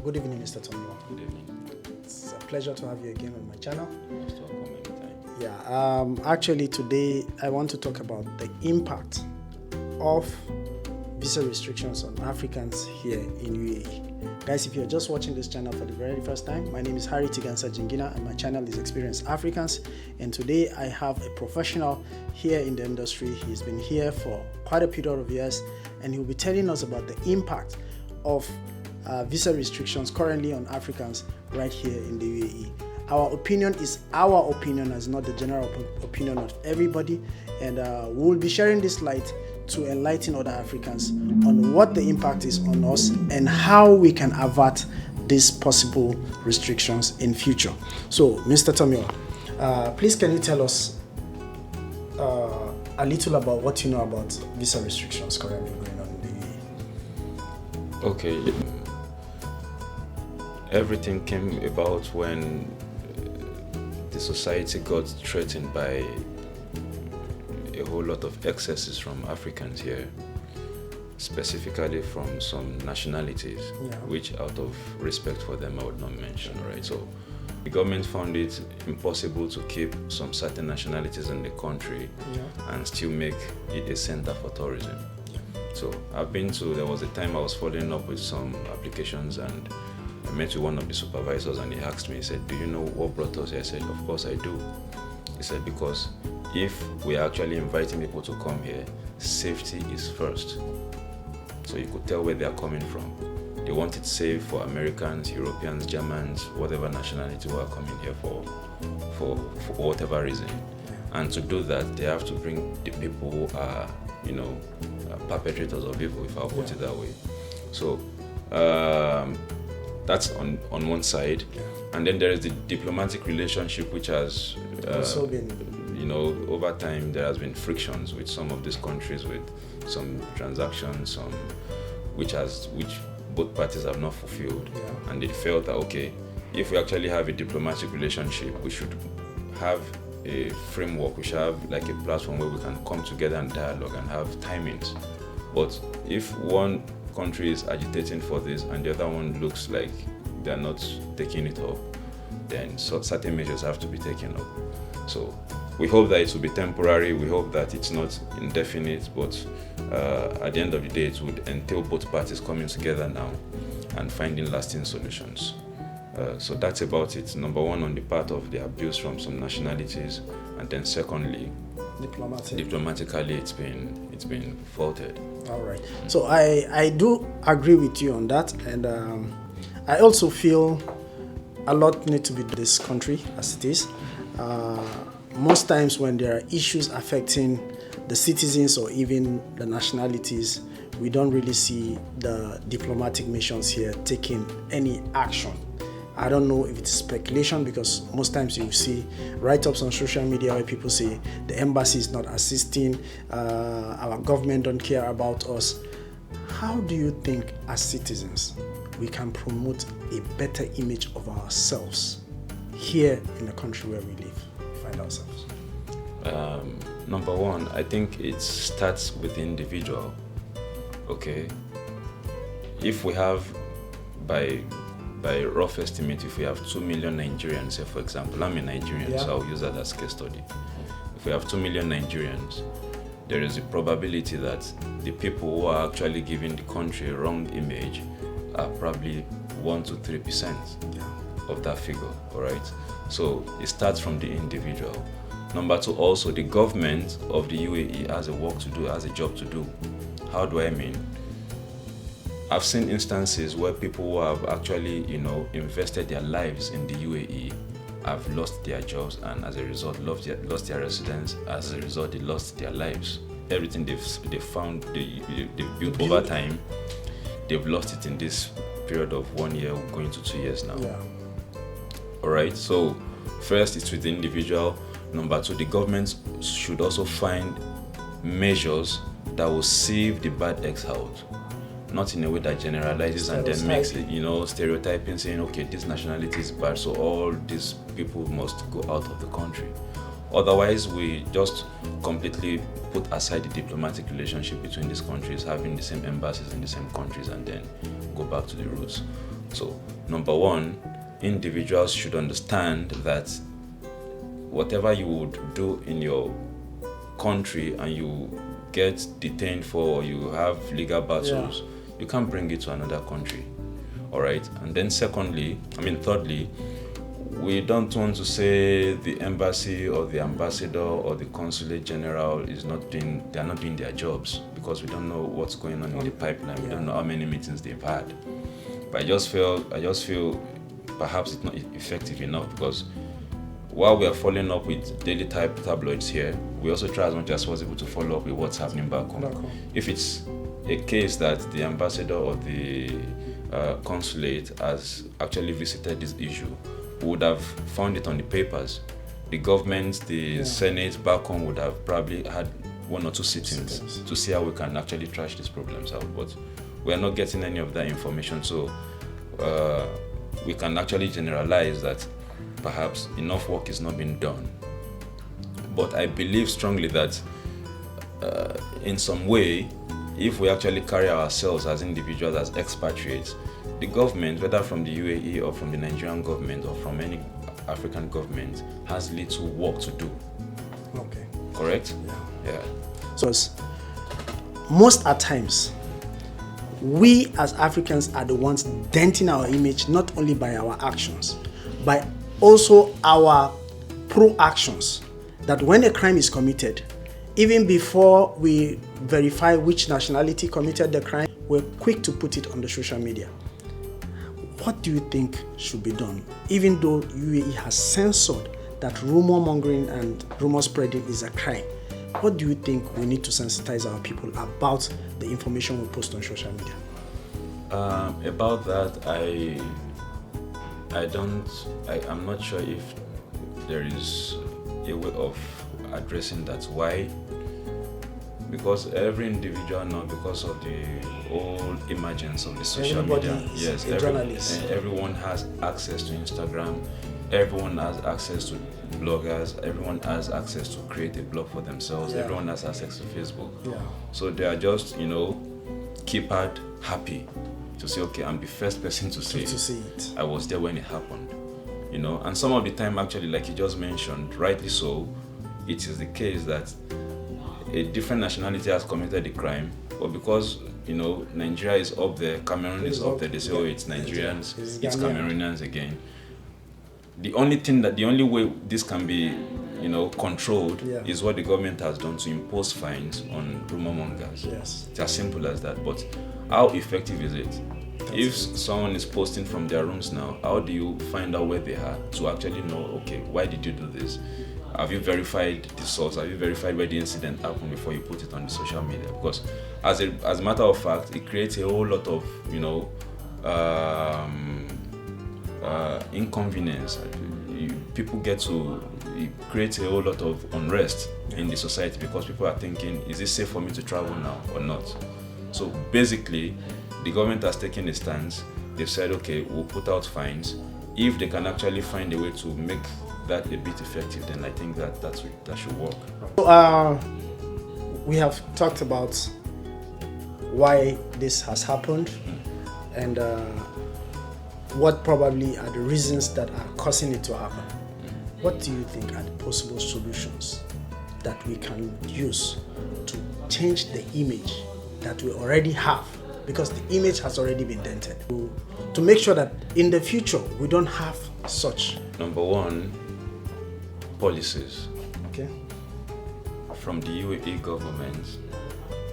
Good evening, Mr. Tomiwa. Good evening. It's a pleasure to have you again on my channel. Most welcome anytime. Yeah, actually today I want to talk about the impact of visa restrictions on Africans here in UAE. Guys, if you're just watching this channel for the very first time, my name is Harry Tigansa Jingina and my channel is Experienced Africans. And today I have a professional here in the industry. He's been here for quite a period of years and he'll be telling us about the impact of visa restrictions currently on Africans right here in the UAE. Our opinion is our opinion, as not the general opinion of everybody, and we'll be sharing this light to enlighten other Africans on what the impact is on us and how we can avert these possible restrictions in future. So, Mr. Tomiwa, please can you tell us a little about what you know about visa restrictions currently going on in the UAE? Okay. Everything came about when the society got threatened by a whole lot of excesses from Africans here, specifically from some nationalities, which out of respect for them I would not mention, right? So the government found it impossible to keep some certain nationalities in the country and still make it a center for tourism. So there was a time I was following up with some applications and I met with one of the supervisors and he asked me, he said, do you know what brought us here? I said, of course I do. He said, because if we are actually inviting people to come here, safety is first. So you could tell where they are coming from. They want it safe for Americans, Europeans, Germans, whatever nationality who are coming here for whatever reason. And to do that, they have to bring the people who are, perpetrators of evil, if I'll put it that way. So, that's on one side, and then there is the diplomatic relationship, which has also been, over time there has been frictions with some of these countries, with some transactions, which both parties have not fulfilled, and they felt that okay, if we actually have a diplomatic relationship, we should have a framework, we should have like a platform where we can come together and dialogue and have timings. But if one country is agitating for this and the other one looks like they're not taking it up, then certain measures have to be taken up. So we hope that it will be temporary, we hope that it's not indefinite, but at the end of the day it would entail both parties coming together now and finding lasting solutions. So that's about it. Number one, on the part of the abuse from some nationalities, and then secondly, diplomatically it's been faulted. All right. So I do agree with you on that, and I also feel a lot need to be done in this country as it is. Most times when there are issues affecting the citizens or even the nationalities, we don't really see the diplomatic missions here taking any action. I don't know if it's speculation, because most times you see write-ups on social media where people say the embassy is not assisting, our government don't care about us. How do you think as citizens we can promote a better image of ourselves here in the country where we find ourselves? Number one, I think it starts with the individual. Okay, if we have by rough estimate, if we have 2 million Nigerians, say for example, I'm a Nigerian, so I'll use that as case study. If we have 2 million Nigerians, there is a probability that the people who are actually giving the country a wrong image are probably 1 to 3% of that figure, all right? So it starts from the individual. Number two, also the government of the UAE has a work to do, has a job to do. How do I mean? I've seen instances where people who have actually, invested their lives in the UAE have lost their jobs, and as a result, lost their residence. As a result, they lost their lives. Everything they've found, they've built over time, they've lost it in this period of 1 year, going to 2 years now. All right. So first, it's with the individual. Number two, the government should also find measures that will sieve the bad eggs out. Not in a way that generalizes and then makes it, stereotyping, saying, okay, this nationality is bad, so all these people must go out of the country. Otherwise, we just completely put aside the diplomatic relationship between these countries, having the same embassies in the same countries, and then go back to the roots. So, number one, individuals should understand that whatever you would do in your country and you get detained for, or you have legal battles, you can't bring it to another country. All right. And then thirdly, we don't want to say the embassy or the ambassador or the consulate general they're not doing their jobs, because we don't know what's going on in the pipeline. We don't know how many meetings they've had. But I just feel perhaps it's not effective enough, because while we are following up with daily type tabloids here, we also try as much as possible to follow up with what's happening back home. If it's a case that the ambassador or the consulate has actually visited this issue, we would have found it on the papers. The government, the Senate back home would have probably had one or two sittings to see how we can actually trash these problems out. But we are not getting any of that information, so we can actually generalize that perhaps enough work is not being done. But I believe strongly that in some way, if we actually carry ourselves as individuals, as expatriates, the government, whether from the UAE or from the Nigerian government or from any African government, has little work to do. Okay. Correct? Yeah. So most at times, we as Africans are the ones denting our image, not only by our actions, but also our pro-actions. That when a crime is committed, even before we verify which nationality committed the crime, we're quick to put it on the social media. What do you think should be done? Even though UAE has censored that rumor mongering and rumor spreading is a crime, what do you think we need to sensitize our people about the information we post on social media? About that, I'm not sure if there is a way of addressing that. Why? Because every individual now, because of the whole emergence of the social media, everyone has access to Instagram, everyone has access to bloggers, everyone has access to create a blog for themselves, everyone has access to Facebook. So they are just, keypad happy to say, okay, I'm the first person to see it. I was there when it happened. And some of the time, actually, like you just mentioned, rightly so, it is the case that a different nationality has committed the crime, but because Nigeria is up there, Cameroon is up there, they say, oh, it's Nigerians, it's Cameroonians again. The only way this can be controlled is what the government has done, to impose fines on rumor mongers. It's as simple as that. But how effective is it? If someone is posting from their rooms now, how do you find out where they are to actually know, okay, why did you do this? Have you verified the source? Have you verified where the incident happened before you put it on the social media? Because as a matter of fact, it creates a whole lot of inconvenience. It creates a whole lot of unrest in the society, because people are thinking, is it safe for me to travel now or not? So basically, the government has taken a stance. They've said, okay, we'll put out fines. If they can actually find a way to make that a bit effective, then I think that should work. So, we have talked about why this has happened and what probably are the reasons that are causing it to happen. What do you think are the possible solutions that we can use to change the image that we already have? Because the image has already been dented. To make sure that in the future we don't have such. Number one, policies. Okay. From the UAE government,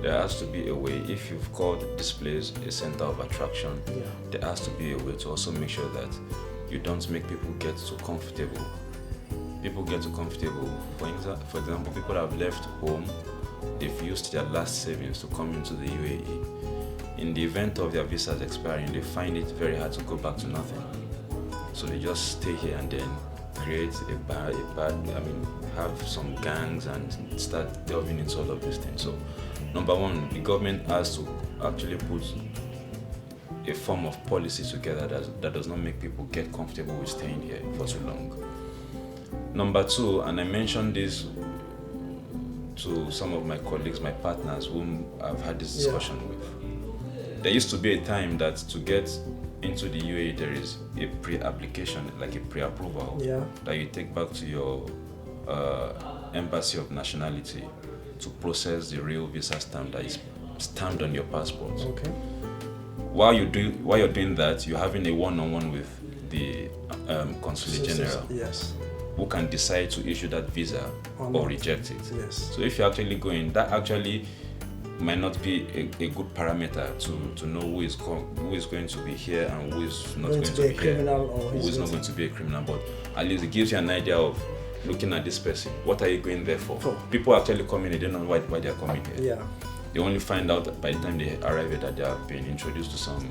there has to be a way. If you've called this place a center of attraction, there has to be a way to also make sure that you don't make people get too comfortable. People get too comfortable. For example, people have left home, they've used their last savings to come into the UAE. In the event of their visas expiring, they find it very hard to go back to nothing. So they just stay here and then create have some gangs and start delving into all of these things. So, number one, the government has to actually put a form of policy together that does not make people get comfortable with staying here for too long. Number two, and I mentioned this to some of my colleagues, my partners, whom I've had this discussion with. There used to be a time that to get into the UAE, there is a pre-application, like a pre-approval, that you take back to your embassy of nationality to process the real visa stamp that is stamped on your passport. Okay. While you're doing that, you're having a one-on-one with the Consulate General, who can decide to issue that visa or reject it. So if you're actually going, that actually might not be a good parameter to know who is going to be here and who is not going to be here, who is not going to be a criminal. But at least it gives you an idea of looking at this person. What are you going there for? People actually come in, they don't know why they are coming here. They only find out by the time they arrive here that they are being introduced to some,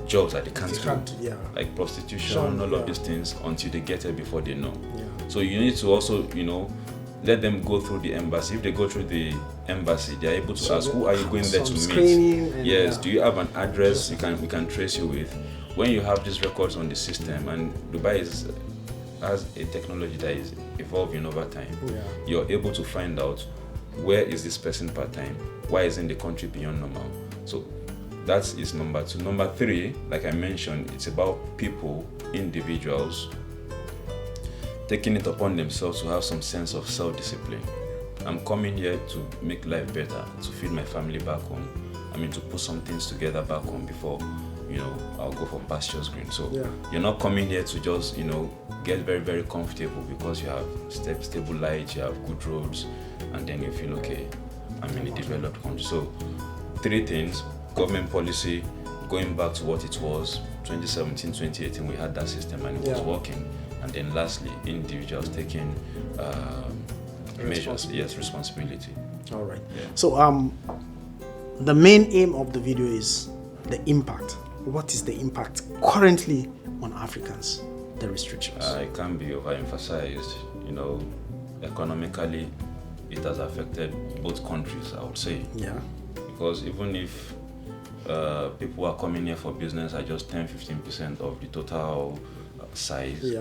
jobs that they can't do, like prostitution, all of these things, until they get here before they know. So you need to also, let them go through the embassy. If they go through the embassy, they are able to ask, who are you going there to meet? Yes, do you have an address we can trace you with? When you have these records on the system, and Dubai has a technology that is evolving over time, you're able to find out where is this person part-time, why isn't the country beyond normal. So that is number 2. Number 3, like I mentioned, it's about people, individuals, taking it upon themselves to have some sense of self-discipline. I'm coming here to make life better, to feed my family back home. To put some things together back home before, I'll go for pastures green. So you're not coming here to just, get very, very comfortable because you have stable lights, you have good roads, and then you feel, okay, I'm in a developed country. So 3 things: government policy, going back to what it was, 2017, 2018, we had that system and it was working. And then lastly, individuals taking measures, responsibility. All right. So the main aim of the video is the impact. What is the impact currently on Africans, the restrictions? It can be overemphasized. Economically, it has affected both countries, I would say. Because even if people are coming here for business at just 10-15% of the total size,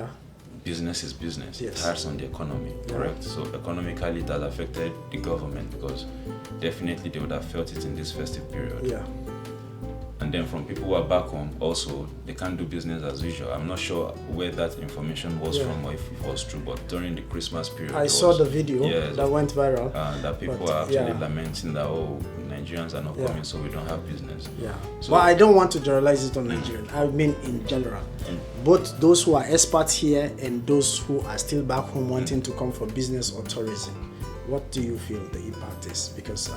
business is business. It hurts on the economy, correct? So economically, it has affected the government because definitely they would have felt it in this festive period. And then from people who are back home, also, they can't do business as usual. I'm not sure where that information was from or if it was true, but during the Christmas period, I saw the video that went viral. That people are actually lamenting that, Nigerians are not coming, so we don't have business. So, I don't want to generalize it on Nigerians. I mean in general. Both those who are expats here and those who are still back home wanting to come for business or tourism. What do you feel the impact is? Because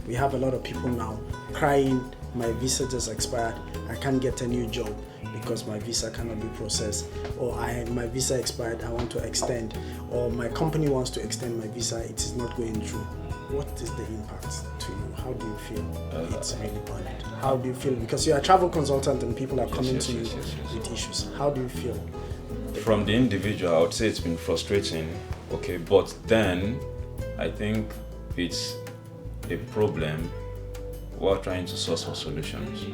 we have a lot of people now crying, my visa just expired, I can't get a new job because my visa cannot be processed, or my visa expired, I want to extend, or my company wants to extend my visa, it is not going through. What is the impact to you? How do you feel it's really bad? How do you feel? Because you're a travel consultant and people are coming to you with issues. How do you feel? From the individual, I would say it's been frustrating, but then I think it's a problem we're trying to source for solutions.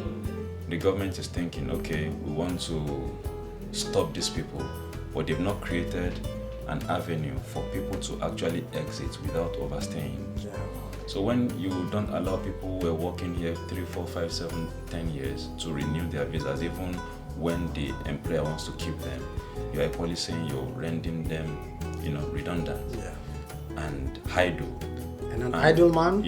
The government is thinking, we want to stop these people, but they've not created an avenue for people to actually exit without overstaying. So when you don't allow people who are working here 3, 4, 5, 7, 10 years to renew their visas, even when the employer wants to keep them, you're equally saying you're rendering them, redundant and idle. And an idle man,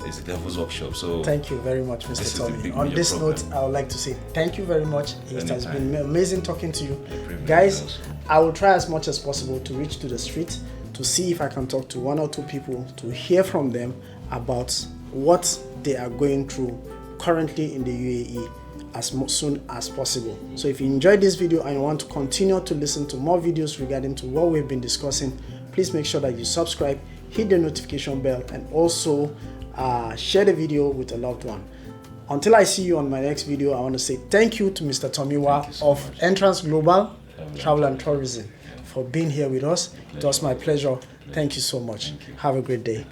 it's the devil's workshop. So thank you very much, Mr. Tommy. On this note, I would like to say thank you very much. It has been amazing talking to you. Guys, I will try as much as possible to reach to the street to see if I can talk to 1 or 2 people to hear from them about what they are going through currently in the UAE as soon as possible. So if you enjoyed this video and you want to continue to listen to more videos regarding to what we've been discussing, please make sure that you subscribe, hit the notification bell, and also share the video with a loved one. Until I see you on my next video, I want to say thank you to Mr. Tomiwa of Entrance Global Travel and Tourism for being here with us. It was my pleasure. Thank you so much. Have a great day.